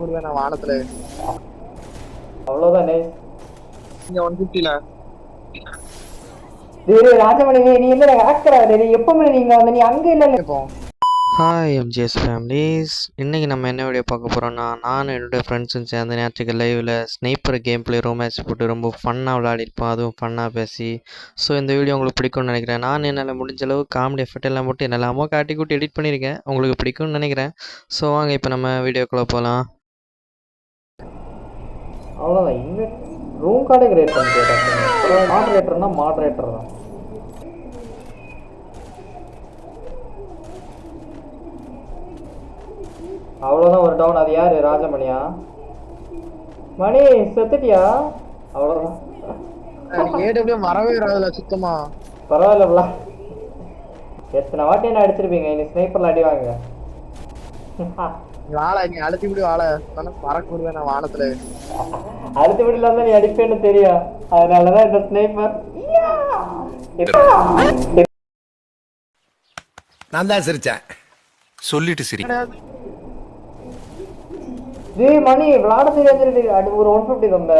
பறக்க நான் வானத்துல. அவ்வளவுதானே. இங்க 150ல டேய் ராஜமணி, நீ என்ன ஆக்டரா? நீ எப்பவுமே நீங்க வந்து நீ அங்க இல்ல. இப்போ ஹாய் எம்ஜிஎஸ் ஃபேமிலிஸ். இன்றைக்கி நம்ம என்ன வீடியோ பார்க்க போகிறோன்னா, நானும் என்னுடைய ஃப்ரெண்ட்ஸும் சேர்ந்து நேற்றுக்கு லைவில் sniper game play room match போட்டு ரொம்ப ஃபன்னாக விளையாடிருப்போம், அதுவும் ஃபன்னாக பேசி. ஸோ இந்த வீடியோ உங்களுக்கு பிடிக்கும்னு நினைக்கிறேன். நான் என்னால் முடிஞ்ச அளவு காமெடி எஃபெக்ட் எல்லாம் போட்டு என்னெல்லாமோ காட்டி கூட்டி எடிட் பண்ணியிருக்கேன், உங்களுக்கு பிடிக்கும்னு நினைக்கிறேன். ஸோ வாங்க இப்போ நம்ம வீடியோக்குள்ளே போகலாம். அவ்வளோதான். இன்னும் ரூம் கார்டே கிரியேட் பண்ணி கேட்டேன். மாடரேட்டர்னா மாடரேட்டர் தான். அவ்வளோதான், ஒரு டவுன். அது யாரு? ராஜமணியா? மணி செத்துட்டியா? அவ்வளோதான். ஏடபிள்யூ வரவே வராதுல சுத்தமா. பரவாயில்லப்பா, எத்தனை வாட்டி என்ன அடிச்சிருப்பீங்க. இனி ஸ்னைப்பர்ல அடி வாங்க. வாழை நீ அழுத்தி விடு, வாழை பறக்க விடுவேன் நான் வானத்துல. அடுத்த வீட்டுல இருந்தா நீ அடிப்பேன்னு தெரியும், அதனாலதான் இந்த ஸ்னைப்பர். நான் தான் சிரிச்சேன். சொல்லிட்டு சிரி. டேய் மணி, விளாட தெரியாது. ஒரு 150 தந்த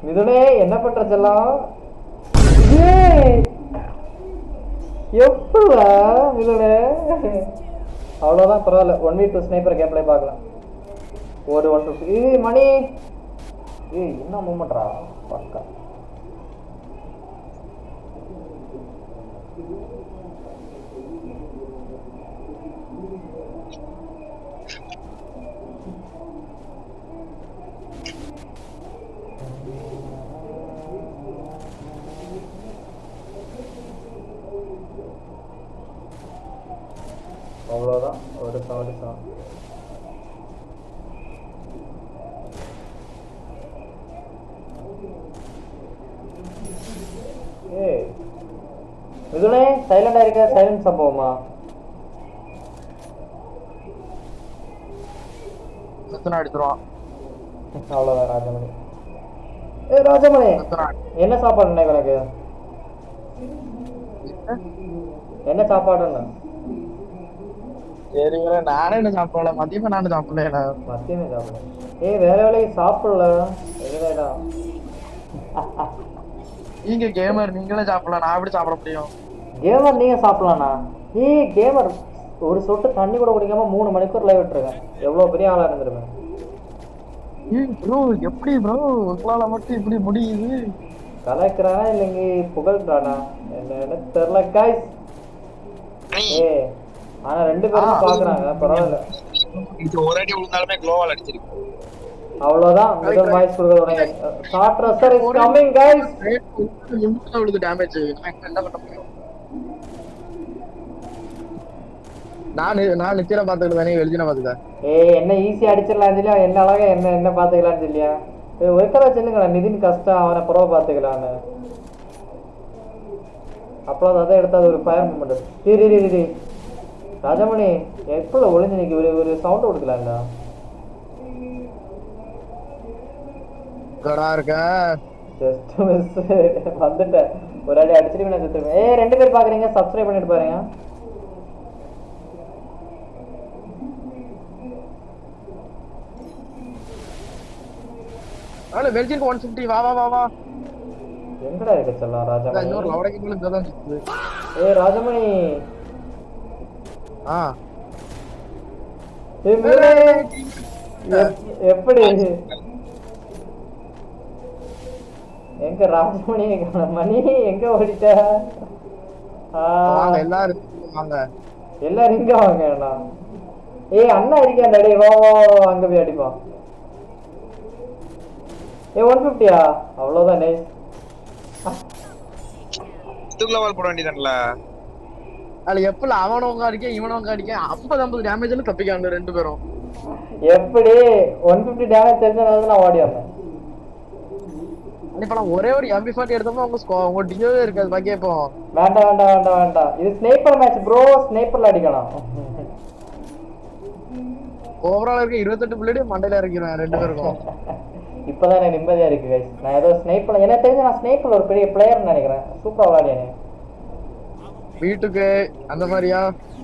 மிதுனே என்ன பண்ற செல்லம்? எப்படா மிதுனே? அவ்வளோதான், பரவாயில்ல. 1v2 ஸ்னைப்பர் கேம் பிளே பார்க்கலாம். ஒரு 150. மணி என்ன மூமெண்ட்ரா பக்கா. அவ்வளோதான், ஒரு சவுண்டு தான். ஏய் மிதுனே, சைலண்டா இருக்க. சைலண்ட் சம்பவமா? அடிச்சிருவான். அவ்வளோதான் ராஜமணி. ஏ ராஜமணி, என்ன சாப்பாடு உனக்கு? என்ன சாப்பாடுன்னு? சரி நானே என்ன சாப்பிடல, மதியமா நானும் சாப்பிடல. மத்தியமே சாப்பிட. ஏய் வேற வேலைக்கு சாப்பிடல. எதுடா நீங்க கேமர், நீங்களே சாப்பிடலாம், நான் எப்படி சாப்பிட முடியும்? கேமர் நீங்க சாப்பிடலாம்ண்ணா? ஏய் கேமர், ஒரு சொட்டு தண்ணி கூட குடிக்காம 3 மணிக்கூர் லைவ் விட்டுருக்கேன். எவ்வளவு பெரிய ஆளா இருந்திருப்பேன். ப்ரோ எப்படி ப்ரோ உங்களால மட்டும் இப்படி முடியுது? கலாய்க்கிறானா இல்லைங்க புகழ்றானா என்னன்னு தெரியல கைஸ். ஏ ஆனா 2 பேரும் பாக்குறாங்க, பரவாயில்ல. இது ஒரு அடி விழுந்தாலுமே க்ளோவால் அடிச்சிருக்கு. அவ்வளவுதான். மிடில் வாய்ஸ் கொடுக்கறவங்க short rusher is coming guys. இன்னும் விழுது டேமேஜ். நான் என்ன பண்ண முடியும்? நான் நிச்சயமா பாத்துக்கிட்டு தானே வெளியில பாத்துட்டேன். ஏய் என்ன ஈஸியா அடிச்சிடலாம் இல்லையா? என்ன அழகா என்ன பாத்துக்கலாம்னு சொல்லியா? ஒருக்கடா சொல்லுங்கடா, நிதின் கஷ்டம், அவனை புறவை பாத்துக்கலான்னு. அப்புறம் அதை எடுத்து அது ஒரு ஃபயர் மூமெண்ட். சரி ராஜமணி, எப்போ ஒளிஞ்சு நிற்க? ஒரு சவுண்ட் கொடுக்கலாம்டா. ஜஸ்ட் மிஸ் வந்துட்டேன். ஒரு அடி அடிச்சிட்டு நான் செத்துருவேன். ஏய் 2 பேர் பாக்குறீங்க, சப்ஸ்கிரைப் பண்ணிட்டு பாருங்க. ஆளு வெல்ஜிக்கு 150. வா எங்கடா இருக்க செல்லம் ராஜமணி? இன்னொரு லவடக்கு மேல இங்க தான் இருக்குது. ஏய் ராஜமணி. எப்படி எங்க ராஜமணி மணி எங்க ஓடிட்ட? எல்லாரும் வாங்க, எல்லாரும் இங்க வாங்க. அண்ணா ஏய் அண்ணா இருக்கேன். டேய் வா அங்க போய் அடிப்போம். ஏ 150யா? அவ்வளவுதான். நைஸ். இதுக்குள்ள வால் போட வேண்டியதானல. அது எப்பல அவனவங்க அடிக்க இவனவங்க அடிக்க 50 டேமேஜ்ல தப்பிக்காங்க 2 பேரும். எப்படி 150 டேமேஜ் தெரிஞ்சனால நான் ஓடி வந்தேன். இப்ப ஒரே ஒரு MP40 எடுத்தோம்னா உங்க டியோவே இருக்காது. பாக்கி இப்போ வேண்டாம். இது ஸ்னைப்பர் மேட்ச் ப்ரோ. ஸ்னைப்பர்ல அடிக்கலாம். ஓவரால் இருக்க 28 புல்லட் மண்டையில இறக்கிடுவேன் 2 பேருக்கும். இப்பதான் எனக்கு நிம்மதியா இருக்கு கைஸ். நான் ஏதோ ஸ்னைப்பர், எனக்கு தெரிஞ்ச நான் ஸ்னைப்பர்ல ஒரு பெரிய பிளேயர்னு நினைக்கிறேன். சூப்பரா விளையாடினேன். வீட்டுக்கு அந்த மாதிரியா?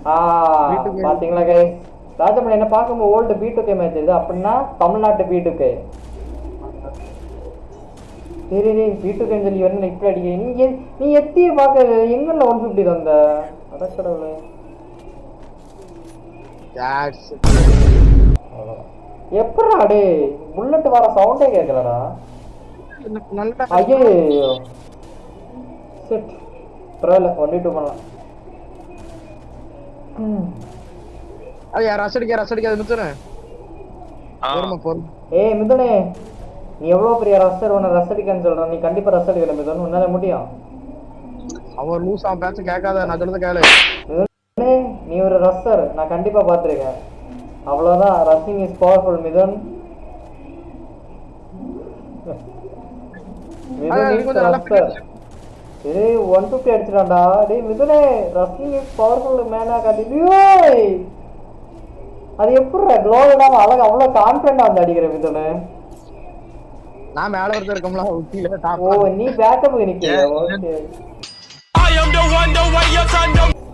பாத்தீங்களா கைஸ், ராஜமணி என்ன பார்க்கும்போது ஓல்டு B2K மேட்ச் இது, அப்படின்னா தமிழ்நாட்டு B2K. சரி B2K சொல்லி வரணும் இப்படி அடிக்க. நீ எத்திய பார்க்க எங்கல்ல 150 தந்த அடக்கடவுளே. எப்படா அடே புல்லட் வர சவுண்டே கேட்கலடா. ஐயோ செட் பரவாயில்ல 1v2 பண்ணலாம். ரசடிக்காது மிதுனே. ஏய் மிதுனே, நீ எவ்வளவு பெரிய ரஸ்டர், உன்னை ரசடிக்கான்னு சொல்ற, நீ கண்டிப்பா ரசடிக்கல மிதுன், உன்னால முடியும். அவன் லூஸ் அவன் பேச்ச கேட்காத, நான் சொல்றத கேளு. நீ ஒரு ரஸ்டர், நான் கண்டிப்பா பாத்திருக்கேன். அவ்வளவுதான், ரஸ்ஸிங் இஸ் பவர்ஃபுல் மிதுன். ஏய் 150 அடிச்சிட்டான்டா. டேய் மிதுனே, ரஸ்ஸிங் இஸ் பவர்ஃபுல் மேனா காட்டியோ. அது எப்படிடா க்ளோவலா அழகா அவ்வளவு கான்ஃபிடென்ட்டா வந்து அடிக்கிற மிதுனே? நான் மேல வரத இருக்கம்ல ஊட்டில டாப். ஓ நீ பேக்கப்க்கு நிக்கிற. ஓகே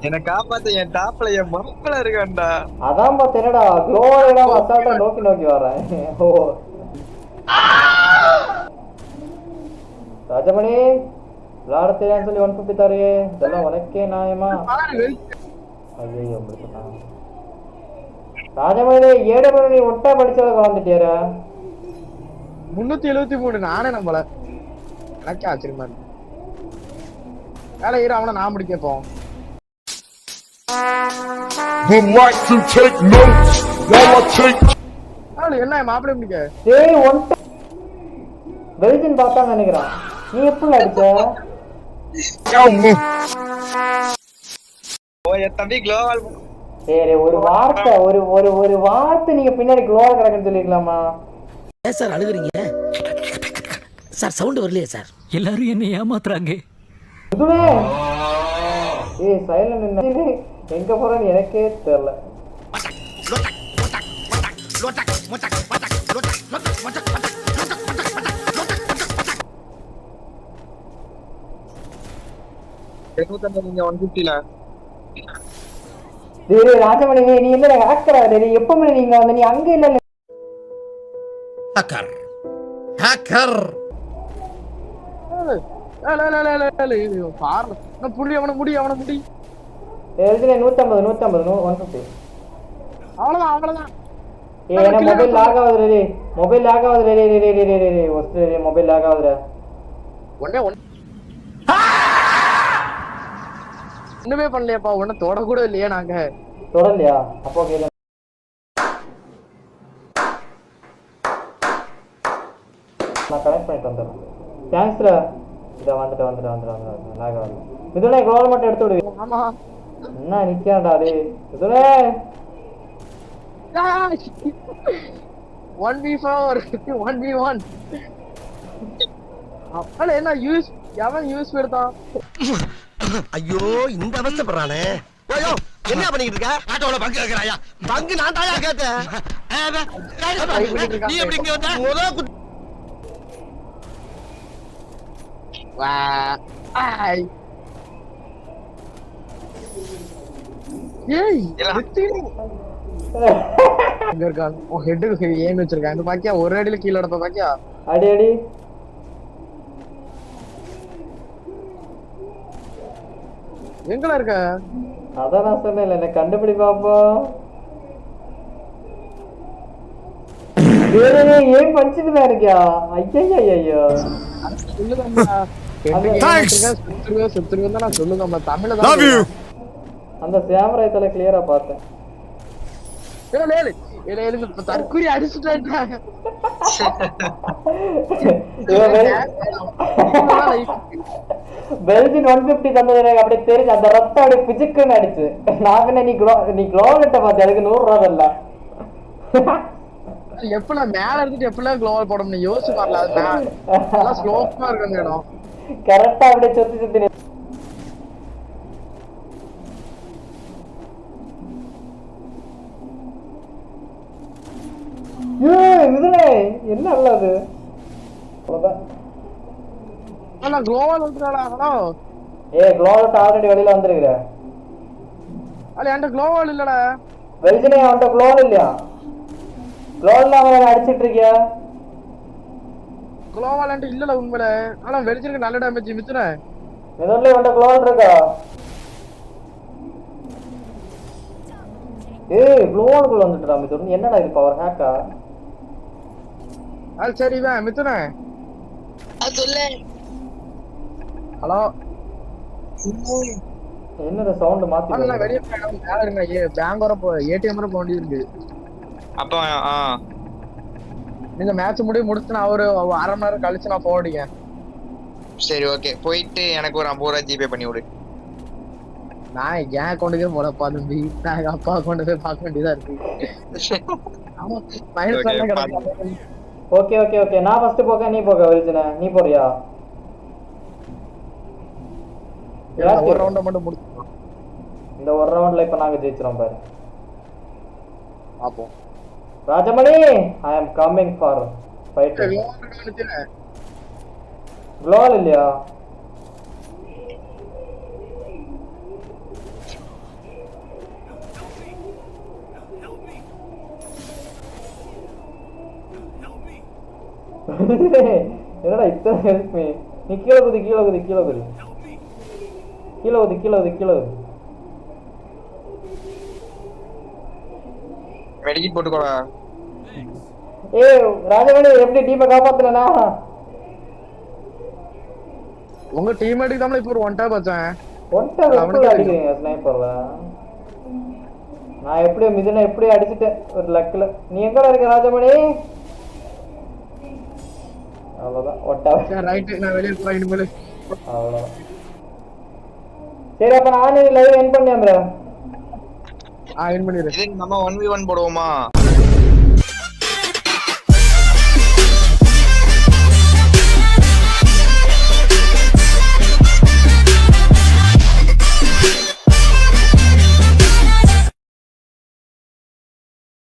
என்ன காப்பாத்த, என் டாப்ல என் மப்பல இருக்கான்டா. அதான் பாத்து என்னடா க்ளோவலா அசால்ட்டா நோக்கி வரேன். ஓ ராஜமணி விளையாட தெரியான்னு சொல்லி 150 தரையே, இதெல்லாம் உனக்கே நியாயமா? ஐயோ முடிச்சுட்டான் ராஜமணி. ஏடமணி நீ ஒட்டா படிச்சவளை கலந்துட்டியாரா? 373 நானே நம்பல. எனக்கே ஆச்சரியமா இருக்கு. வேலை இரு, அவனை நான் முடிக்கப்போம். என்ன மாப்பிள்ளை முடிக்க? டேய் ஒன்ட்ட பெல்ஜின் பார்த்தா நினைக்கிறான். நீ எப்படி அடிச்ச? தம்பி குளோவல். சரி ஒரு வார்த்தை ஒரு வார்த்தை நீங்க பின்னாடி குளோவல் கிடக்குன்னு சொல்லிக்கலாமா? ஏன் சார் அழுகுறீங்க சார்? சவுண்ட் வரலையே சார்? எல்லாரும் என்ன ஏமாத்துறாங்க. இதுவே ஏய் சைலண்ட் எங்க போறேன்னு எனக்கே தெரியல. நீங்க 150ல ராஜமணி நீ என்ன ஹேக்கரா? எப்பவுமே நீங்க வந்து நீ அங்க இல்ல. ஹேக்கர் ஹேக்கர் புள்ளி அவனை முடி 150 150 அவ்வளவுதான். ஏன்னா மொபைல் லாக் ஆகுது ரே, மொபைல் லாக் ஆகுது ரே மொபைல் லாக் ஆகுது. ஒண்ணுமே பண்ணலையாப்பா, ஒண்ணு தொட கூட இல்லையா? நாங்க தொடலையா? அப்போ கேளு. நான் கனெக்ட் பண்ணிட்டு வந்துடுறேன். தேங்க்ஸ்ரா. இத வந்துட்டு லாக் ஆகுது. இதுல க்ளோவல் மட்டும் எடுத்து விடு. ஆமா என்ன நிக்காடா டேய் இதுல 1v4 1v1. அப்பல என்ன யூஸ் எவன் யூஸ் எடுத்தான்? ஐயோ இந்த அவஸ்தைப்படுறானே. ஐயோ என்ன பண்ணிட்டு இருக்க? ஆட்டோல பங்கு கேக்குறாயா? பங்கு நான் தாயா கேட்டேன். நீ எப்படி இங்க வந்த? வா ஐ ஏய் எங்க இருக்கான்? ஓ ஹெட்டுக்கு ஏன் வச்சிருக்கான்? இந்த பாக்கியா ஒரு அடியில கீழ அடப்ப பாக்கியா? அடி எங்கல இருக்க? அதான் நான் சொன்னேன்ல, என்ன கண்டுபிடி பாப்போம். ஏன் படிச்சுட்டு தான் இருக்கியா? ஐயோ சொல்லுங்க நான் சொல்லுங்க தமிழ்ல தான். அந்த கேமரா கிளியரா பார்த்தேன். தற்கூரி அடிச்சுட்டாங்க. பெல்ஜின் 150 தந்தது அப்படியே தெரிஞ்சு அந்த ரத்தம் அப்படியே பிஜுக்குன்னு அடிச்சு. நான் நீ க்ளோவல்ட்ட பார்த்து அதுக்கு 100 ரூபா இல்ல. எப்ப மேல இருந்துட்டு எப்பெல்லாம் க்ளோவல் போடணும் யோசிச்சு பாருல. ஸ்லோப்பா இருக்கு அந்த இடம். கரெக்டா அப்படியே சுத்தி என்ன அல்லது குளோவல் வந்துடா. ஹலோ ஏ க்ளோவல் ஆல்ரெடி வெளியில வந்திருக்கிற. அல்ல என்கிட்ட க்ளோவால் இல்லடா. வெளிச்சனே அவன்கிட்ட க்ளோல் இல்லையா? க்ளோல் அவனை அடிச்சிட்டு இருக்கியா? க்ளோவால் என்கிட்ட இல்லல உண்மையில. ஆனா வெளிச்சிருக்கு நல்ல டேமேஜ் மித்துன. முதல்ல இவன்கிட்ட க்ளோல் இருக்கா? ஏய் க்ளோவாலுக்குள்ள வந்துட்டுடா மிதுன். என்னடா இது பவர் ஹேக்கா? அது சரி இவன் மித்துன. சொல்லு. ஹலோ. என்னடா சவுண்ட் மாத்தி அண்ணா வெளிய போறேன். மேல இருங்க. பேங்க் வர போ ஏடிஎம் வர போக வேண்டியது. அப்ப நீங்க மேட்ச் முடிச்சு நான் ஒரு அரை மணி நேரம் கழிச்சு நான் போடுங்க. சரி ஓகே. போயிட்டு எனக்கு ஒரு 50 ரூபா ஜிபே பண்ணி விடு. நான் என் அக்கௌண்ட்டுக்கே போடப்பா தம்பி. நான் எங்க அப்பா அக்கௌண்ட் போய் பார்க்க வேண்டியதா இருக்கு. ஆமா மைனஸ் பண்ண கிடக்கு. Okay okay okay. நான் ஃபர்ஸ்ட் போக நீ போக வெளிச்சனே. நீ போறியா? ஒரு ரவுண்ட மட்டும் முடிச்சுக்கலாம். இந்த ஒரு ரவுண்ட்ல இப்ப நாங்க ஜெயிச்சிரோம் பாரு. பாப்போம். ராஜமணி ஐ அம் கமிங் ஃபார் ஃபைட். க்ளோல் இல்லையா? என்னடா இத்தனை ஹெல்ப் மீ. நீ கீழே குதி கீழே குதி கீழே குதி கீழே குதி கீழே குதி கீழே குதி. மெடிக்கெட் போட்டுக்கோடா. ஏய் ராஜமணி எப்படி டீமை காப்பாத்துனா? உங்க டீம்மேட்டுக்கு தான் இப்போ ஒரு ஒன் டாப் வச்சேன். ஒன்ட்ட வெப்பல அடிக்கிறீங்க ஸ்னைப்பர்ல. நான் எப்படியோ மிதுனை எப்படியோ அடிச்சிட்டேன் ஒரு லக்ல. நீ எங்கடா இருக்க ராஜமணி? அவ்வளவுதான் ஒட்டா. சரி ரைட் நான் வெளிய போறேன் இனிமேல். அவ்வளவுதான். சரி அப்ப நானே லைவ் எண்ட் பண்ணியாம்ரா. எண்ட் பண்ணிரு. இது நம்ம 1v1 போடுவோமா?